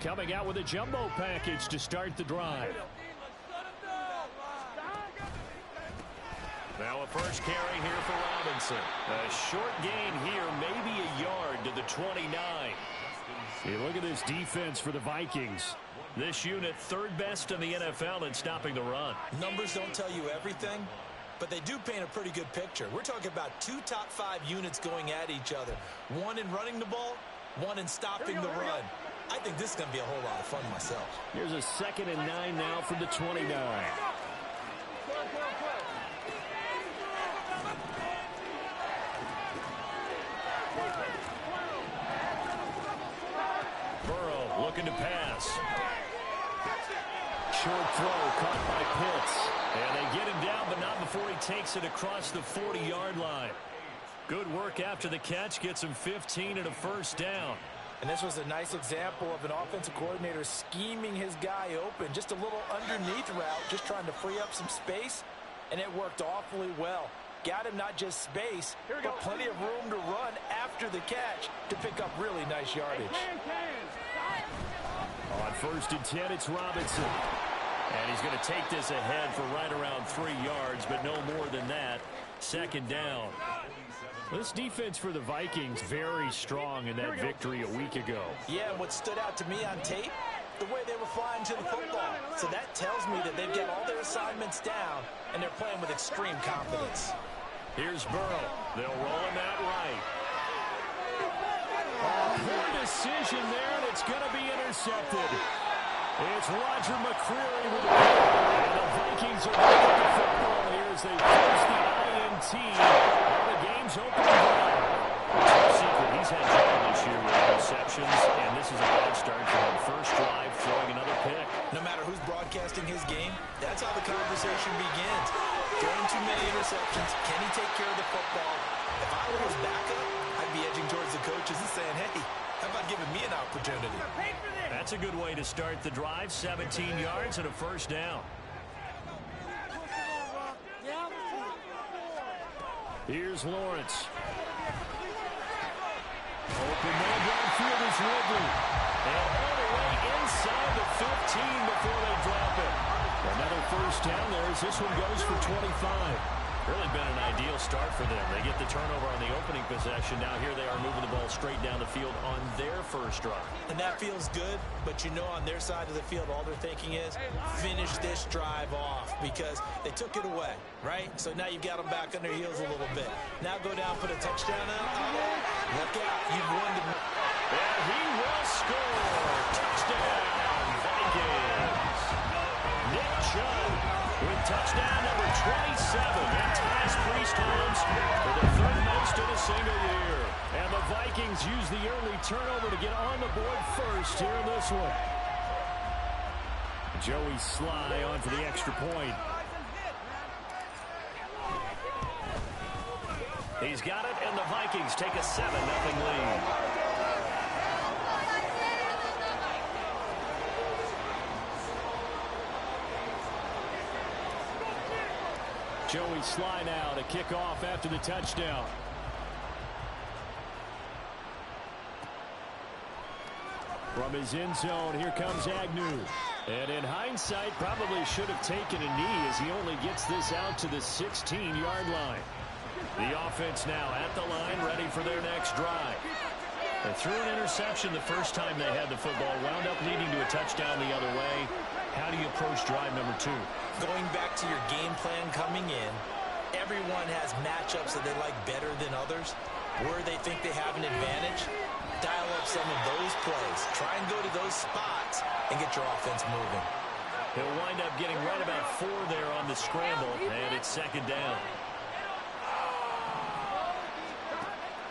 Coming out with a jumbo package to start the drive. Now a first carry here for Robinson. A short gain here, maybe a yard to the 29. Hey, look at this defense for the Vikings. This unit third best in the NFL in stopping the run. Numbers don't tell you everything, but they do paint a pretty good picture. We're talking about 2 top 5 units going at each other. One in running the ball, one in stopping the run. I think this is going to be a whole lot of fun myself. Here's a 2nd and 9 now from the 29. Burrow looking to pass. Short throw caught by Pitts. And they get him down, but not before he takes it across the 40-yard line. Good work after the catch. Gets him 15 and a first down. And this was a nice example of an offensive coordinator scheming his guy open. Just a little underneath route, just trying to free up some space. And it worked awfully well. Got him not just space, but plenty of room to run after the catch to pick up really nice yardage. On 1st and 10, it's Robinson. And he's going to take this ahead for right around 3 yards, but no more than that. 2nd down. This defense for the Vikings very strong in that victory a week ago. Yeah, and what stood out to me on tape, the way they were flying to the football. So that tells me that they've got all their assignments down, and they're playing with extreme confidence. Here's Burrow. They'll roll him out right. Poor decision there, and it's going to be intercepted. It's Roger McCreary with the ball, and the Vikings are winning the football here as they force the INT. The game's open ground. No secret, he's had trouble this year with interceptions, and this is a bad start for him. First drive, throwing another pick. No matter who's broadcasting his game, that's how the conversation begins. Throwing too many interceptions, can he take care of the football? If I were his backup, I'd be edging towards the coaches and saying, hey, how about giving me an opportunity? That's a good way to start the drive. 17 yards and a first down. Here's Lawrence. Open man downfield is Ridley. And all the way inside the 15 before they drop it. Another first down there as this one goes for 25. Really been an ideal start for them. They get the turnover on the opening possession. Now here they are moving the ball straight down the field on their first drive. And that feels good, but you know on their side of the field all they're thinking is finish this drive off because they took it away, right? So now you've got them back on their heels a little bit. Now go down, put a touchdown out. Look out, you've won the... And he will score. Touchdown, Vikings. Nick Chubb with touchdown number 27. And ties Priest Holmes for the 3rd most in a single year. And the Vikings use the early turnover to get on the board first here in this one. Joey Sly on for the extra point. He's got it, and the Vikings take a 7-0 lead. Joey Sly now to kick off after the touchdown. From his end zone, here comes Agnew. And in hindsight, probably should have taken a knee as he only gets this out to the 16-yard line. The offense now at the line, ready for their next drive. They threw an interception the first time they had the football, wound up leading to a touchdown the other way. How do you approach drive number 2? Going back to your game plan coming in, everyone has matchups that they like better than others. Where they think they have an advantage, dial up some of those plays. Try and go to those spots and get your offense moving. He'll wind up getting right about 4 there on the scramble, and it's 2nd down.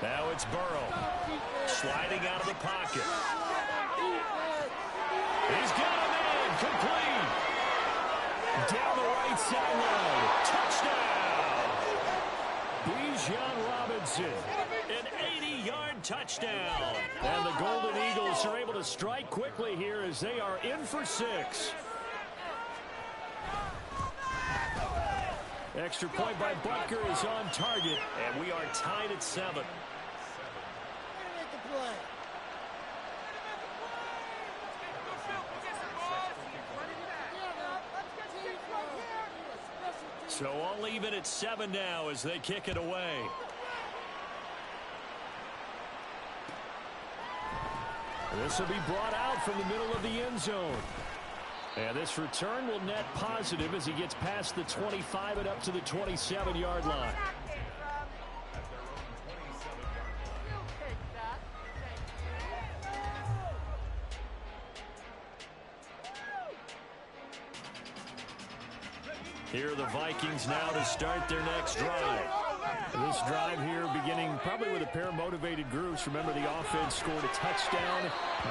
Now it's Burrow. Sliding out of the pocket. He's got him in. Complete. Down the right sideline. Touchdown. Bijan Robinson. An 80-yard touchdown. And the Golden Eagles are able to strike quickly here as they are in for 6. Extra point by Butker is on target, and we are tied at 7. So all even at 7 now as they kick it away. This will be brought out from the middle of the end zone. And this return will net positive as he gets past the 25 and up to the 27-yard line. Here are the Vikings now to start their next drive. This drive here beginning probably with a pair of motivated groups. Remember, the offense scored a touchdown.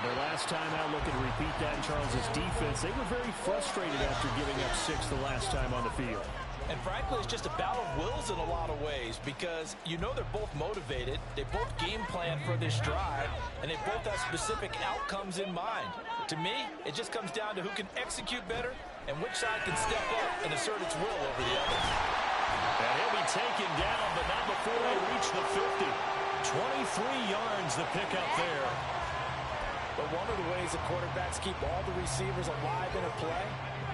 Their last time out, looking to repeat that in Charles's defense. They were very frustrated after giving up 6 the last time on the field. And frankly, it's just a battle of wills in a lot of ways because you know they're both motivated. They both game plan for this drive, and they both have specific outcomes in mind. To me, it just comes down to who can execute better and which side can step up and assert its will over the other. And he'll be taken down, but not before they reach the 50. 23 yards the pickup there. But one of the ways the quarterbacks keep all the receivers alive in a play,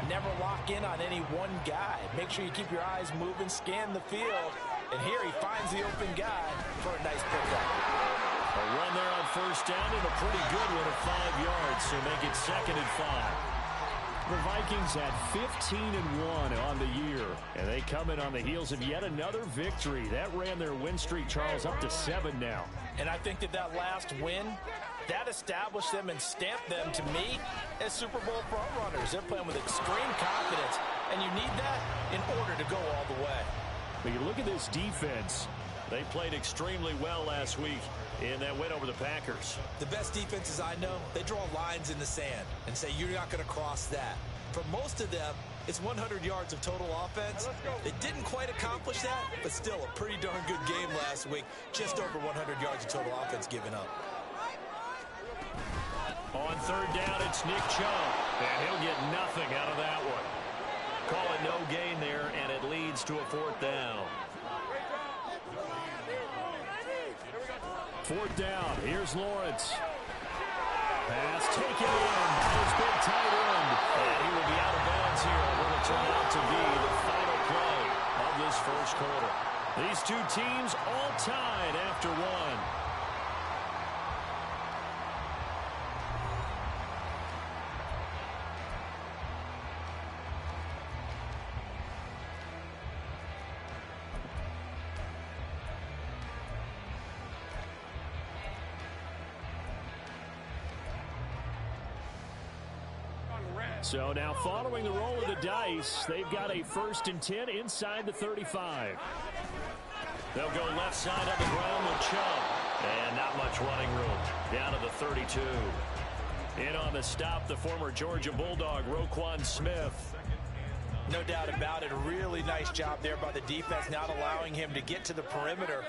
never lock in on any one guy. Make sure you keep your eyes moving, scan the field, and here he finds the open guy for a nice pickup. A run there on first down and a pretty good one at 5 yards, so make it 2nd and 5. The Vikings at 15-1 on the year, and they come in on the heels of yet another victory. That ran their win streak, Charles, up to 7 now. And I think that last win, that established them and stamped them, to me, as Super Bowl frontrunners. They're playing with extreme confidence, and you need that in order to go all the way. But you look at this defense. They played extremely well last week in that win over the Packers. The best defenses I know, they draw lines in the sand and say you're not going to cross that. For most of them, it's 100 yards of total offense. They didn't quite accomplish that, but still a pretty darn good game last week. Just over 100 yards of total offense given up. On third down, it's Nick Chubb, and he'll get nothing out of that one. Call it no gain there, and it leads to a 4th down. 4th down, here's Lawrence. Pass taken in, his big tight end. And he will be out of bounds here. Will it turn out to be the final play of this first quarter? These two teams all tied after 1. So now following the roll of the dice, they've got a 1st and 10 inside the 35. They'll go left side of the ground with Chubb. And not much running room. Down to the 32. In on the stop, the former Georgia Bulldog, Roquan Smith. No doubt about it. A really nice job there by the defense, not allowing him to get to the perimeter.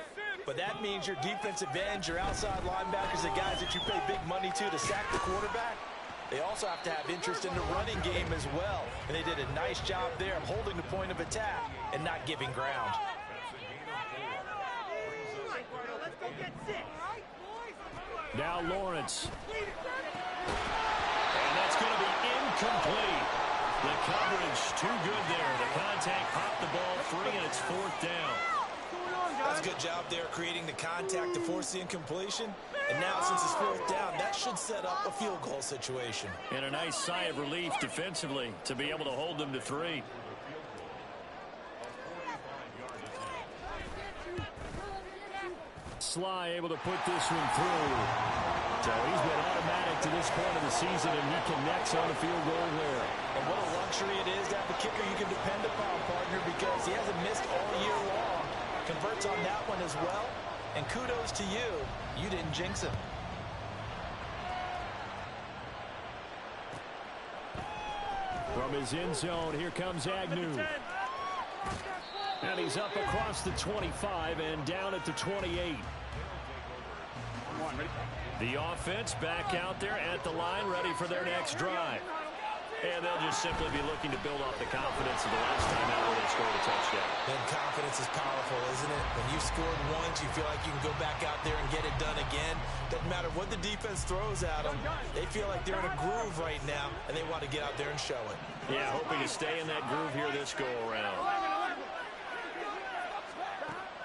But that means your defensive ends, your outside linebackers, the guys that you pay big money to sack the quarterback, they also have to have interest in the running game as well. And they did a nice job there of holding the point of attack and not giving ground. Now Lawrence. And that's going to be incomplete. The coverage too good there. The contact popped the ball free, and it's 4th down. That's a good job there creating the contact to force the incompletion. And now since it's 4th down, that should set up a field goal situation. And a nice sigh of relief defensively to be able to hold them to 3. Sly able to put this one through. So he's been automatic to this point of the season, and he connects on the field goal there. And what a luxury it is to have a kicker you can depend upon, partner, because he hasn't missed all year long. Converts on that one as well. And kudos to you. You didn't jinx him. From his end zone, here comes Agnew. And he's up across the 25 and down at the 28. The offense back out there at the line, ready for their next drive. And they'll just simply be looking to build off the confidence of the last time out where they scored a touchdown. And confidence is powerful, isn't it? When you've scored once, you feel like you can go back out there and get it done again. Doesn't matter what the defense throws at them. They feel like they're in a groove right now, and they want to get out there and show it. Yeah, hoping to stay in that groove here this go-around.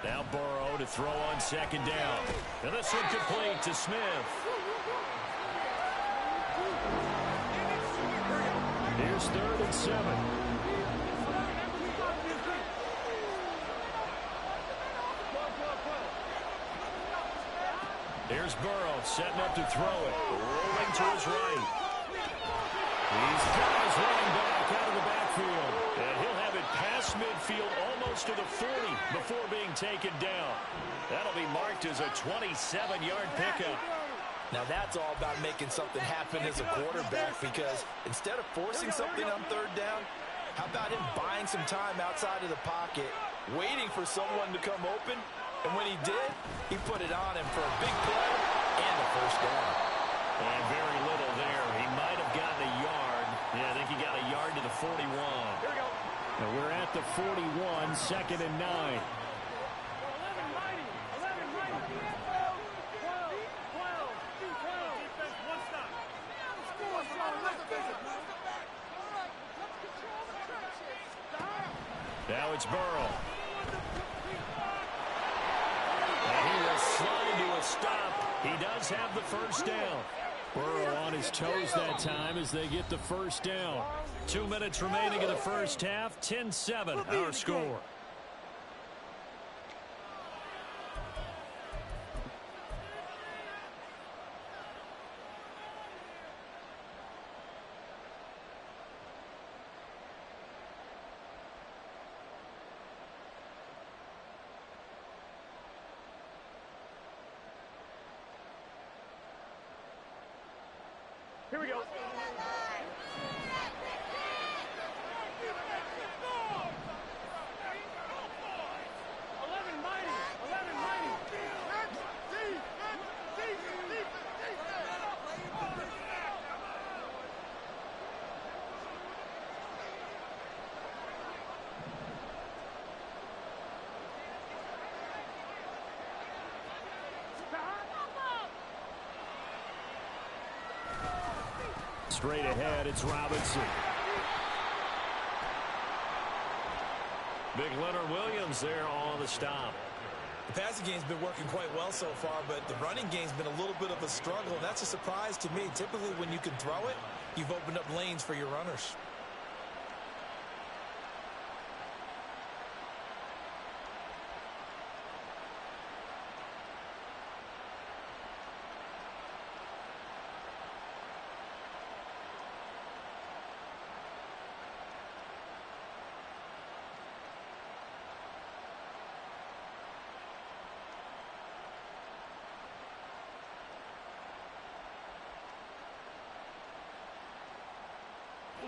Now Burrow to throw on second down. And this one complete to Smith. Here's 3rd and 7. Here's Burrow setting up to throw it. Rolling to his right. He's got his running back out of the backfield. And he'll have it past midfield almost to the 40 before being taken down. That'll be marked as a 27-yard pickup. Now that's all about making something happen as a quarterback, because instead of forcing something on 3rd down, how about him buying some time outside of the pocket, waiting for someone to come open, and when he did, he put it on him for a big play and a 1st down. And very little there. He might have gotten a yard. Yeah, I think he got a yard to the 41. Here we go. And we're at the 41, 2nd and 9. Now it's Burrow. And he will slide to a stop. He does have the 1st down. Burrow on his toes that time as they get the 1st down. 2 minutes remaining in the 1st half. 10-7 our score. Here we go. Straight ahead, it's Robinson. Big Leonard Williams there on the stop. The passing game's been working quite well so far, but the running game's been a little bit of a struggle, and that's a surprise to me. Typically, when you can throw it, you've opened up lanes for your runners.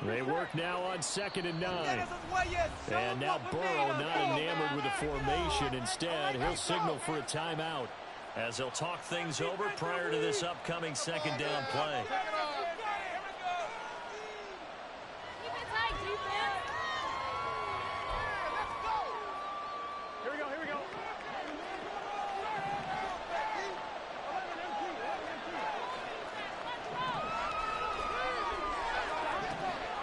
They work now on 2nd and 9. And now Burrow not enamored with the formation. Instead, he'll signal for a timeout as he'll talk things over prior to this upcoming 2nd down play.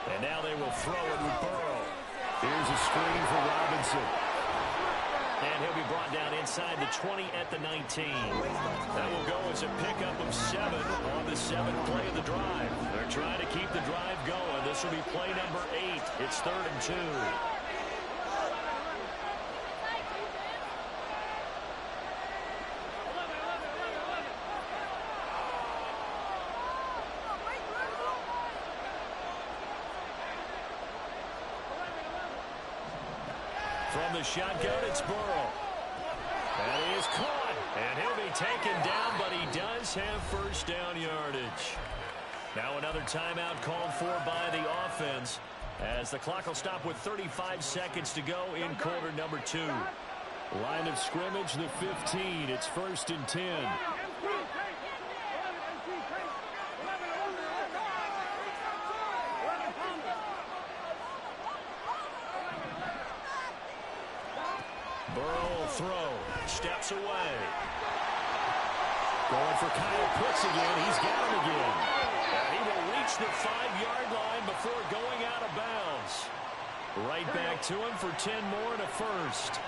And now they will throw it with Burrow. Here's a screen for Robinson. And he'll be brought down inside the 20 at the 19. That will go as a pickup of 7 on the 7th play of the drive. They're trying to keep the drive going. This will be play number 8. It's 3rd and 2. From the shotgun, it's Burrow. And he is caught. And he'll be taken down, but he does have 1st down yardage. Now another timeout called for by the offense, as the clock will stop with 35 seconds to go in quarter number 2. Line of scrimmage, the 15. It's 1st and 10. Burrow will throw. Steps away. Going for Kyle Pitts again. He's got him again. And he will reach the 5-yard line before going out of bounds. Right back to him for 10 more and a 1st.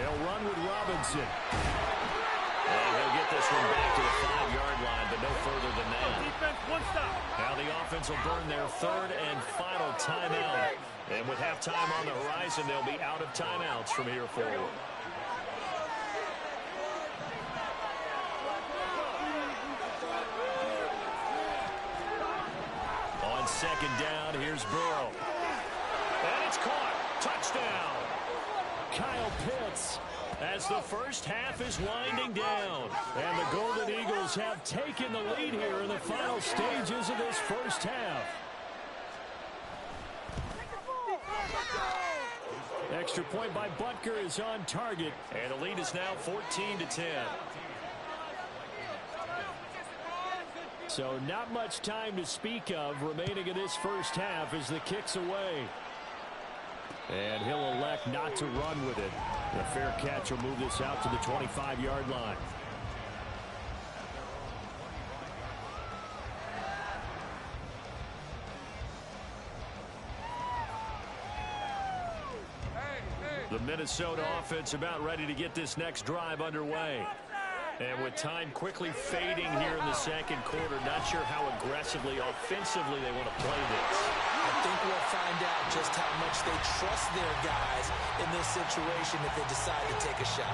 They'll run with Robinson. And he'll get this one back to the 5-yard line, but no further than that. Defense, one stop. Now the offense will burn their third and final timeout. And with halftime on the horizon, they'll be out of timeouts from here forward. On second down, here's Burrow. And it's caught. Touchdown. Kyle Pitts, as the first half is winding down. And the Golden Eagles have taken the lead here in the final stages of this first half. Extra point by Butker is on target. And the lead is now 14-10. So not much time to speak of remaining in this first half as the kick's away. And he'll elect not to run with it. The fair catch will move this out to the 25-yard line. The Minnesota offense about ready to get this next drive underway. And with time quickly fading here in the second quarter, not sure how aggressively, offensively they want to play this. I think we'll find out just how much they trust their guys in this situation if they decide to take a shot.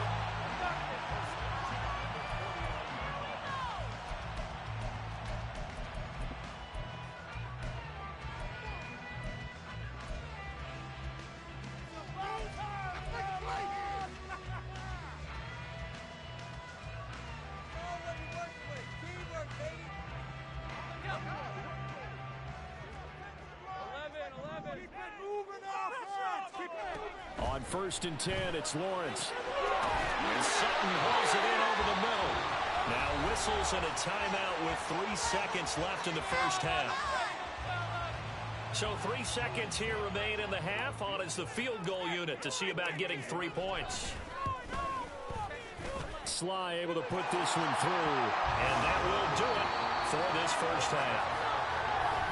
On 1st and 10, it's Lawrence. And Sutton hauls it in over the middle. Now whistles and a timeout with 3 seconds left in the first half. So 3 seconds here remain in the half. On is the field goal unit to see about getting 3 points. Sly able to put this one through. And that will do it for this first half.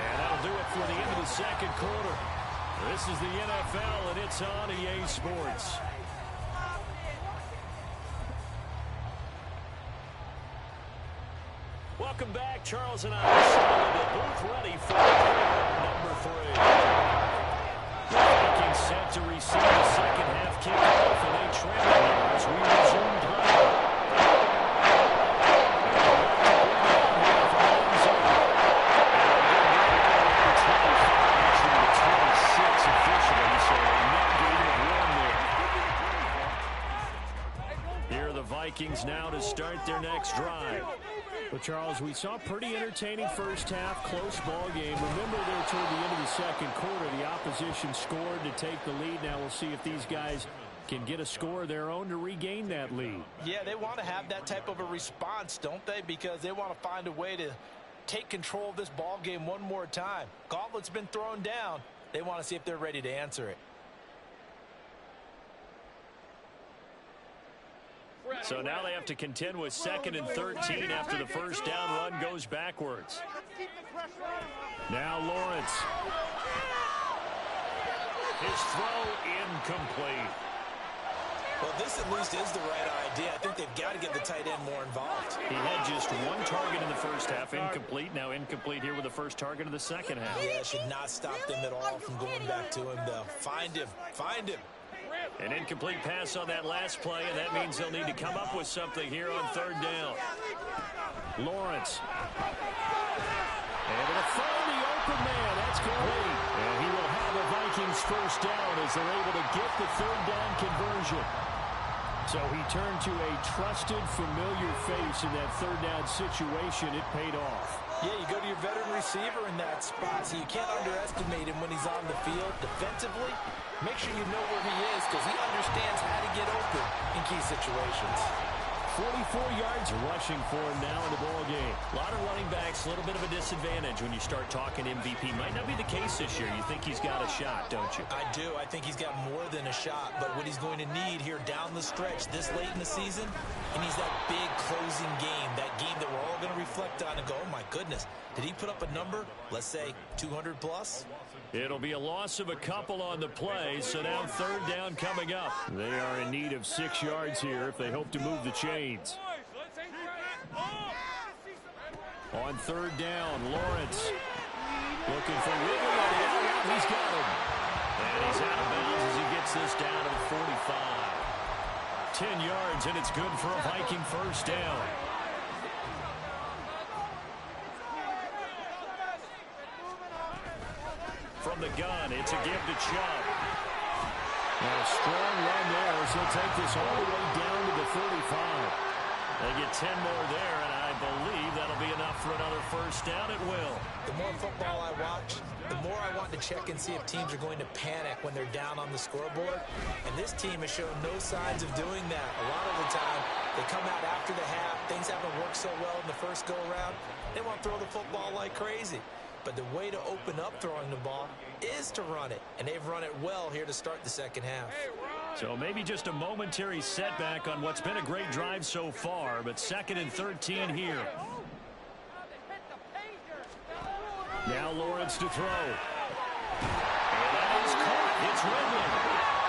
And that'll do it for the end of the second quarter. This is the NFL, and it's on EA Sports. Welcome back. Charles and I are the booth ready for number 3. The Vikings set to receive the second half kickoff, and they trail here as we resume play. Vikings now to start their next drive. Well, Charles, we saw a pretty entertaining first half, close ball game. Remember there toward the end of the second quarter, the opposition scored to take the lead. Now we'll see if these guys can get a score of their own to regain that lead. Yeah, they want to have that type of a response, don't they? Because they want to find a way to take control of this ball game one more time. Gauntlet's been thrown down. They want to see if they're ready to answer it. So now they have to contend with 2nd and 13 after the first down run goes backwards. Now Lawrence. His throw incomplete. Well, this at least is the right idea. I think they've got to get the tight end more involved. He had just 1 target in the first half, incomplete. Now incomplete here with the first target of the second half. Yeah, should not stop them at all from going back to him, though. Find him. Find him. An incomplete pass on that last play, and that means they'll need to come up with something here on 3rd down. Lawrence. Able to find the open man. That's complete. And he will have the Vikings first down as they're able to get the 3rd down conversion. So he turned to a trusted, familiar face in that 3rd down situation. It paid off. Yeah, you go to your veteran receiver in that spot, so you can't underestimate him when he's on the field defensively. Make sure you know where he is because he understands how to get open in key situations. 44 yards rushing for him now in the ball game. A lot of running backs, a little bit of a disadvantage when you start talking MVP. Might not be the case this year. You think he's got a shot, don't you? I do. I think he's got more than a shot. But what he's going to need here down the stretch this late in the season, he needs that big closing game, that game that we're all going to reflect on and go, oh, my goodness, did he put up a number, let's say, 200 plus? It'll be a loss of a couple on the play, so now third down coming up. They are in need of 6 yards here if they hope to move the chains. On third down, Lawrence looking for Ridley on the outroute. He's got him. And he's out of bounds as he gets this down to the 45. 10 yards, and it's good for a Viking first down. From the gun, it's a give to Chubb. And a strong run there as he'll take this all the way down to the 35. They get 10 more there, and I believe that'll be enough for another first down. It will. The more football I watch, the more I want to check and see if teams are going to panic when they're down on the scoreboard. And this team has shown no signs of doing that. A lot of the time, they come out after the half. Things haven't worked so well in the first go-around. They want to throw the football like crazy. But the way to open up throwing the ball is to run it. And they've run it well here to start the second half. So maybe just a momentary setback on what's been a great drive so far. But 2nd and 13 here. Now Lawrence to throw. And that is caught. It's Ridley.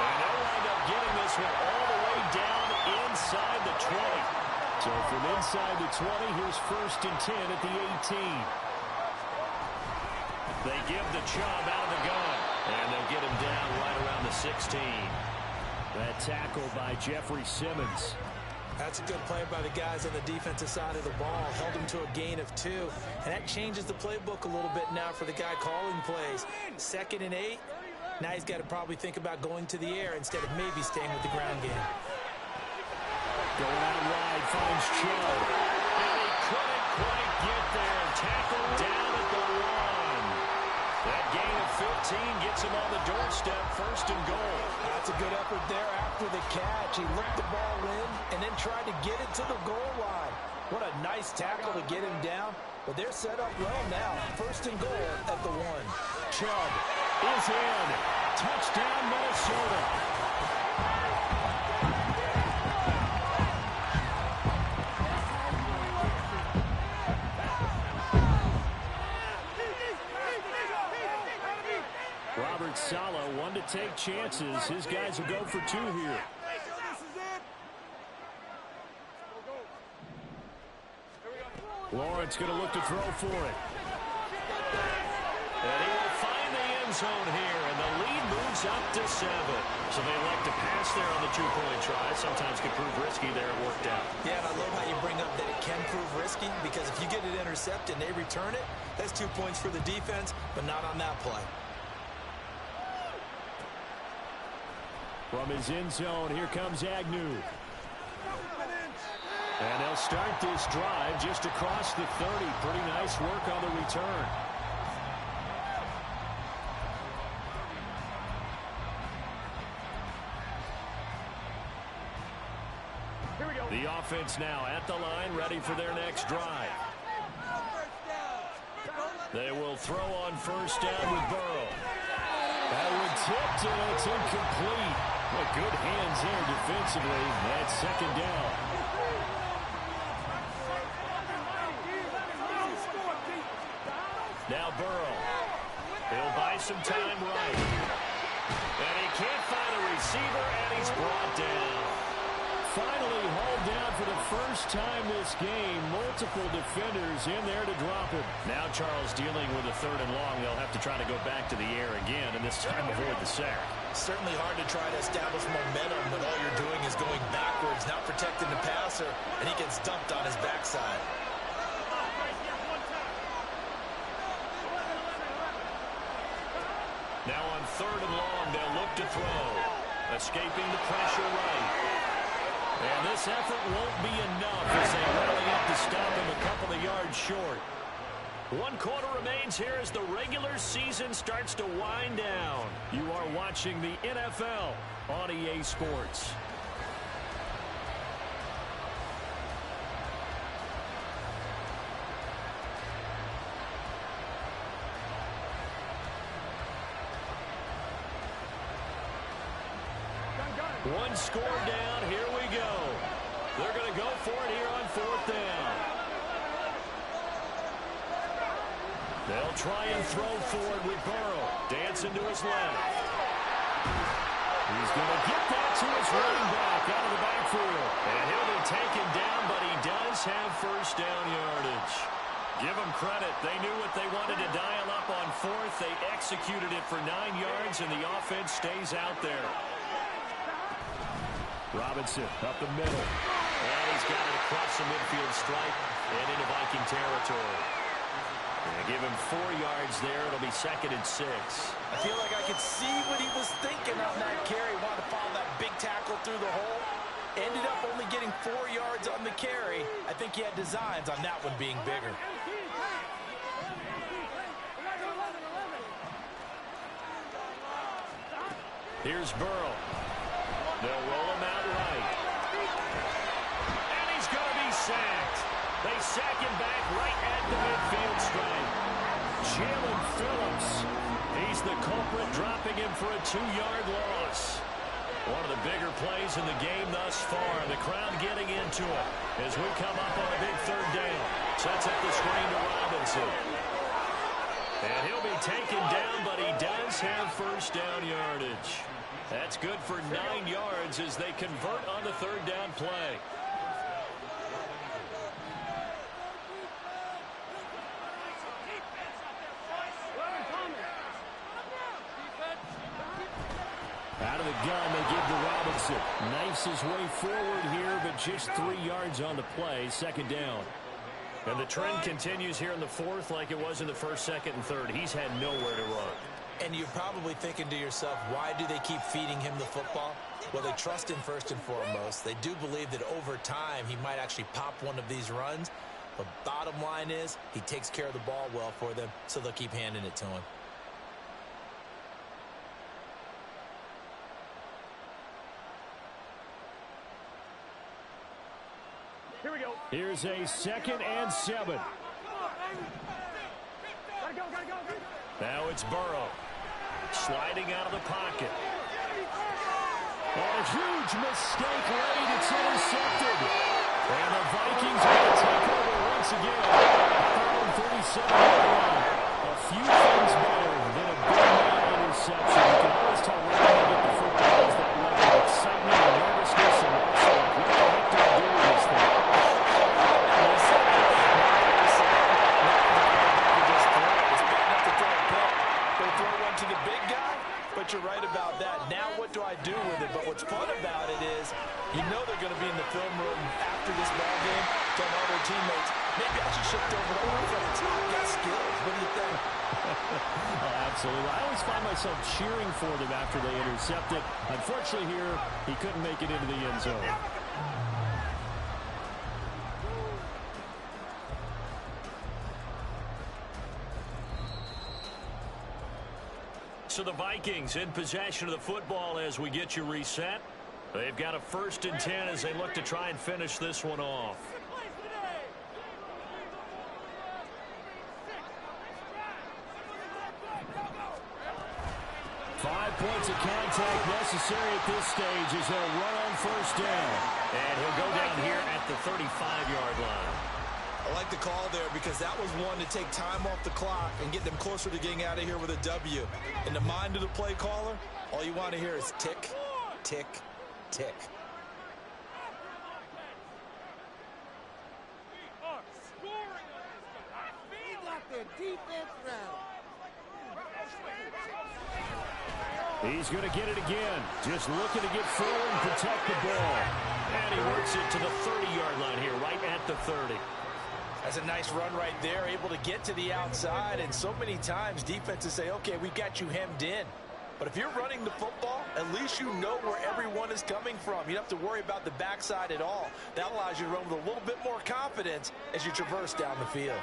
And they'll wind up getting this one all the way down inside the 20. So from inside the 20, here's 1st and 10 at the 18. They give the Chubb out of the gun. And they'll get him down right around the 16. That tackle by Jeffrey Simmons. That's a good play by the guys on the defensive side of the ball. Held him to a gain of 2. And that changes the playbook a little bit now for the guy calling plays. 2nd and 8. Now he's got to probably think about going to the air instead of maybe staying with the ground game. Going out wide, finds Chubb. And he couldn't quite get there. Tackled down at the 1. That gain of 15 gets him on the doorstep, 1st and goal. That's a good effort there after the catch. He looked the ball in and then tried to get it to the goal line. What a nice tackle to get him down. But they're set up well now. 1st and goal at the 1. Chubb is in. Touchdown, Minnesota. Robert Saleh, one to take chances. His guys will go for 2 here. Lawrence going to look to throw for it. And he will find the end zone here, and the lead moves up to 7. So they elect to pass there on the 2-point try. Sometimes can prove risky there. It worked out. Yeah, and I love how you bring up that it can prove risky, because if you get it intercepted and they return it, that's 2 points for the defense, but not on that play. From his end zone, here comes Agnew. And they'll start this drive just across the 30. Pretty nice work on the return. The offense now at the line, ready for their next drive. They will throw on 1st down with Burrow. That one tipped, and it's incomplete. Well, good hands there defensively. That's 2nd down. Now Burrow. He'll buy some time right. And he can't find a receiver, and he's brought down. Finally hauled down for the first time this game. Multiple defenders in there to drop him. Now Charles dealing with a 3rd and long. They'll have to try to go back to the air again, and this time avoid the sack. Certainly hard to try to establish momentum when all you're doing is going backwards, not protecting the passer, and he gets dumped on his backside. Now on 3rd and long, they'll look to throw. Escaping the pressure right. And this effort won't be enough as they rally up to stop him a couple of yards short. 1 quarter remains here as the regular season starts to wind down. You are watching the NFL on EA Sports. One score down. Here we go. They're going to go for it here on 4th down. They'll try and throw forward with Burrow. Dancing to his left. He's going to get that to his running back out of the backfield. And he'll be taken down, but he does have first down yardage. Give them credit. They knew what they wanted to dial up on 4th. They executed it for 9 yards, and the offense stays out there. Robinson up the middle. And he's got it across the midfield stripe and into Viking territory. Give him 4 yards there. It'll be 2nd and 6. I feel like I could see what he was thinking on that carry. Wanted to follow that big tackle through the hole. Ended up only getting 4 yards on the carry. I think he had designs on that one being bigger. Here's Burrow. They'll roll him out right. And he's going to be sacked. They sack him back right at the midfield stripe. Jalen Phillips. He's the culprit, dropping him for a 2-yard loss. One of the bigger plays in the game thus far. The crowd getting into it as we come up on a big 3rd down. Sets up the screen to Robinson. And he'll be taken down, but he does have first down yardage. That's good for 9 yards as they convert on the 3rd down play. Out of the gun, they give to Robinson. Knifes his way forward here, but just 3 yards on the play. 2nd down. And the trend continues here in the 4th like it was in the 1st, 2nd, and 3rd. He's had nowhere to run. And you're probably thinking to yourself, why do they keep feeding him the football? Well, they trust him first and foremost. They do believe that over time he might actually pop one of these runs. But bottom line is he takes care of the ball well for them, so they'll keep handing it to him. Here we go. Here's a 2nd and 7. Now it's Burrow. Sliding out of the pocket. And a huge mistake late. It's intercepted. And the Vikings are going to take over once again. At their own 37-yard line. A few things better than a big interception. You can always tell when they get the football is that level of excitement and nervousness and also what the heck do I do with this thing? To the big guy, but you're right about that. Now what do I do with it? But what's fun about it is you know they're going to be in the film room after this ball game telling all their teammates, maybe I should shift over to offense. I've got skills. What do you think? Absolutely. I always find myself cheering for them after they intercept it. Unfortunately here, he couldn't make it into the end zone. So the Vikings in possession of the football as we get you reset. They've got a 1st and 10 as they look to try and finish this one off. 5 points of contact necessary at this stage as they'll run on 1st down. And he'll go down here at the 35-yard line. I like the call there because that was one to take time off the clock and get them closer to getting out of here with a W. In the mind of the play caller, all you want to hear is tick, tick, tick. He's going to get it again. Just looking to get forward and protect the ball. And he works it to the 30-yard line here, right at the 30. That's a nice run right there, able to get to the outside. And so many times defenses say, okay, we've got you hemmed in. But if you're running the football, at least you know where everyone is coming from. You don't have to worry about the backside at all. That allows you to run with a little bit more confidence as you traverse down the field.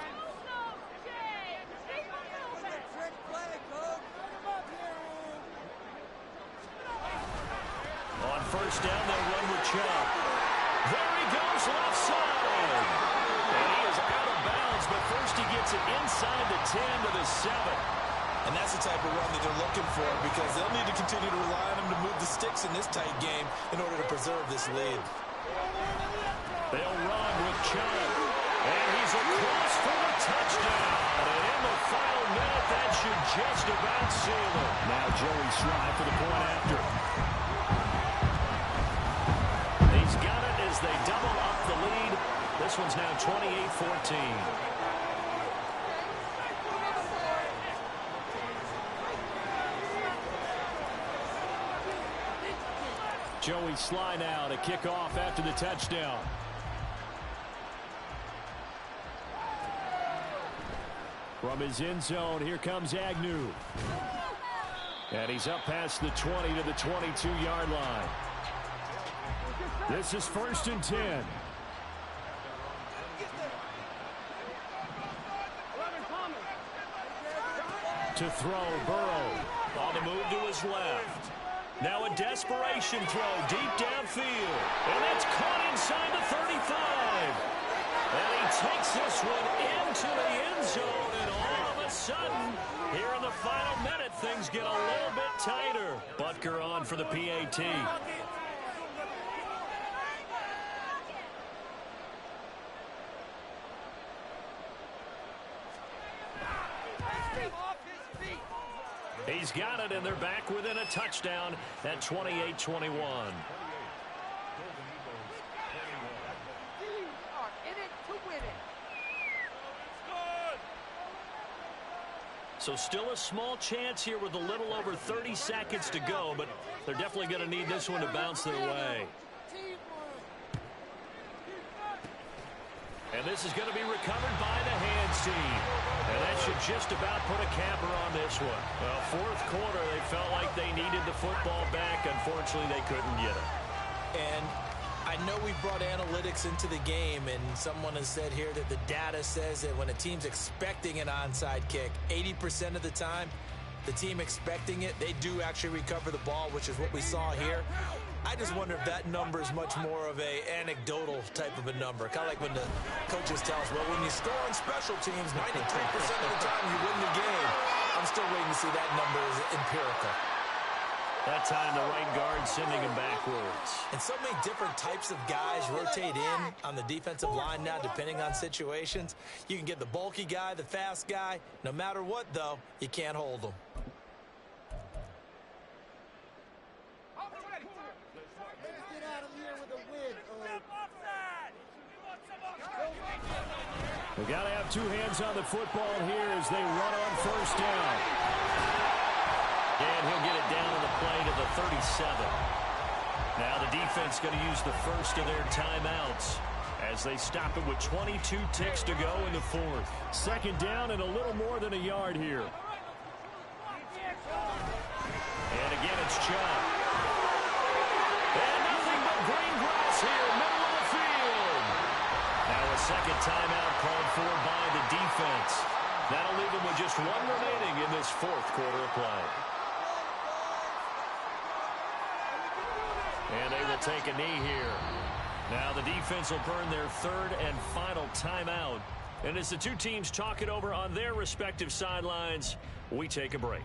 On 1st down, they'll run with Chubb. There he goes, left side. And he is out of bounds, but first he gets it inside the 10 to the 7. And that's the type of run that they're looking for because they'll need to continue to rely on him to move the sticks in this tight game in order to preserve this lead. They'll run with Chubb. And he's across for the touchdown. And in the final minute, that should just about seal it. Now Joey Sly for the point after. He's got it as they double up the lead. This one's now 28-14. Joey Sly now to kick off after the touchdown. From his end zone, here comes Agnew. And he's up past the 20 to the 22-yard line. This is 1st and 10. To throw, Burrow on the move to his left. Now a desperation throw deep downfield. And that's caught inside the 35. And he takes this one into the end zone. And all of a sudden, here in the final minute, things get a little bit tighter. Butker on for the PAT. He's got it, and they're back within a touchdown at 28-21. So still a small chance here with a little over 30 seconds to go, but they're definitely going to need this one to bounce their way. And this is going to be recovered by the hands team. And that should just about put a capper on this one. Well, fourth quarter, they felt like they needed the football back. Unfortunately, they couldn't get it. And I know we brought analytics into the game, and someone has said here that the data says that when a team's expecting an onside kick, 80% of the time, the team expecting it, they do actually recover the ball, which is what we saw here. I just wonder if that number is much more of a anecdotal type of a number. Kind of like when the coaches tell us, well, when you score on special teams, 93% of the time you win the game. I'm still waiting to see that number is empirical. That time the right guard sending him backwards. And so many different types of guys rotate in on the defensive line now, depending on situations. You can get the bulky guy, the fast guy. No matter what, though, you can't hold them. We got to have two hands on the football here as they run on first down. And he'll get it down to the play to the 37. Now the defense going to use the first of their timeouts as they stop it with 22 ticks to go in the fourth. Second down and a little more than a yard here. And again, it's Chubb. And nothing but green grass here, middle of the field. Now a second timeout called for by the defense. That'll leave them with just one remaining in this fourth quarter of play. And they will take a knee here. Now the defense will burn their third and final timeout. And as the two teams talk it over on their respective sidelines, we take a break.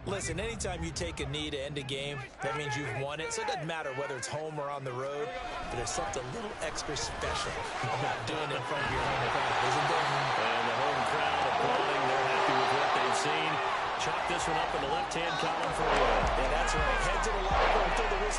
Listen, anytime you take a knee to end a game, that means you've won it. So it doesn't matter whether it's home or on the road, but there's something a little extra special about doing it in front of your home crowd, isn't there? And the home crowd applauding. They're happy with what they've seen. Chalk this one up in the left-hand column for a win. Yeah, that's right. Head to the locker room, throw the whistle.